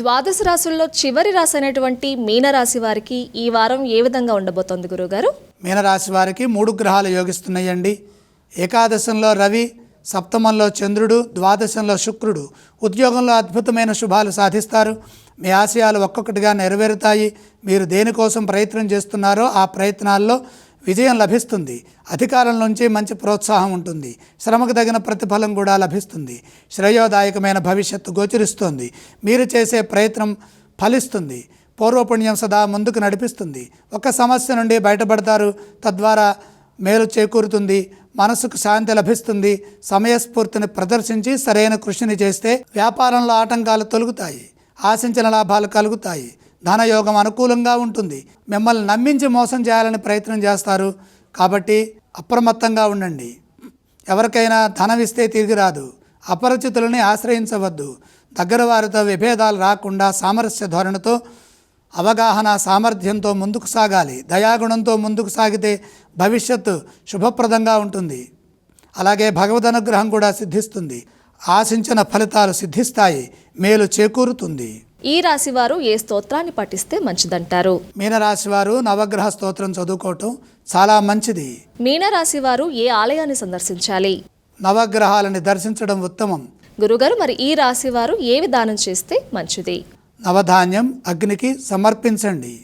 ద్వాదశ రాశుల్లో చివరి రాశి అయినటువంటి మీనరాశి వారికి ఈ వారం ఏ విధంగా ఉండబోతోంది గురుగారు? మీనరాశి వారికి 3 గ్రహాలు యోగిస్తున్నాయండి. ఏకాదశంలో రవి, సప్తమంలో చంద్రుడు, ద్వాదశంలో శుక్రుడు. ఉద్యోగంలో అద్భుతమైన శుభాలు సాధిస్తారు. మీ ఆశయాలు ఒక్కొక్కటిగా నెరవేరుతాయి. మీరు దేనికోసం ప్రయత్నం చేస్తున్నారో ఆ ప్రయత్నాల్లో విజయం లభిస్తుంది. అధికారుల నుంచి మంచి ప్రోత్సాహం ఉంటుంది. శ్రమకు తగిన ప్రతిఫలం కూడా లభిస్తుంది. శ్రేయోదాయకమైన భవిష్యత్తు గోచరిస్తోంది. మీరు చేసే ప్రయత్నం ఫలిస్తుంది. పూర్వపుణ్యం సదా ముందుకు నడిపిస్తుంది. ఒక సమస్య నుండి బయటపడతారు. తద్వారా మేలు చేకూరుతుంది. మనసుకు శాంతి లభిస్తుంది. సమయస్ఫూర్తిని ప్రదర్శించి సరైన కృషిని చేస్తే వ్యాపారంలో ఆటంకాలు తొలగుతాయి. ఆశించిన లాభాలు కలుగుతాయి. ధనయోగం అనుకూలంగా ఉంటుంది. మిమ్మల్ని నమ్మించి మోసం చేయాలని ప్రయత్నం చేస్తారు. కాబట్టి అప్రమత్తంగా ఉండండి. ఎవరికైనా ధనం ఇస్తే తిరిగి రాదు. అపరిచితులని ఆశ్రయించవద్దు. దగ్గర వారితో విభేదాలు రాకుండా సామరస్య ధోరణితో, అవగాహన సామర్థ్యంతో ముందుకు సాగాలి. దయాగుణంతో ముందుకు సాగితే భవిష్యత్తు శుభప్రదంగా ఉంటుంది. అలాగే భగవద్ అనుగ్రహం కూడా సిద్ధిస్తుంది. ఆశించిన ఫలితాలు సిద్ధిస్తాయి. మేలు చేకూరుతుంది. ఈ రాశి వారు ఏ స్తోత్రాన్ని పఠిస్తే మంచిదంటారు? మీనరాశి వారు నవగ్రహ స్తోత్రం చదువుకోవటం చాలా మంచిది. మీనరాశి వారు ఏ ఆలయాన్ని సందర్శించాలి? నవగ్రహాలని దర్శించడం ఉత్తమం. గురుగారు, మరి ఈ రాశి వారు ఏ విధానం చేస్తే మంచిది? నవధాన్యం అగ్నికి సమర్పించండి.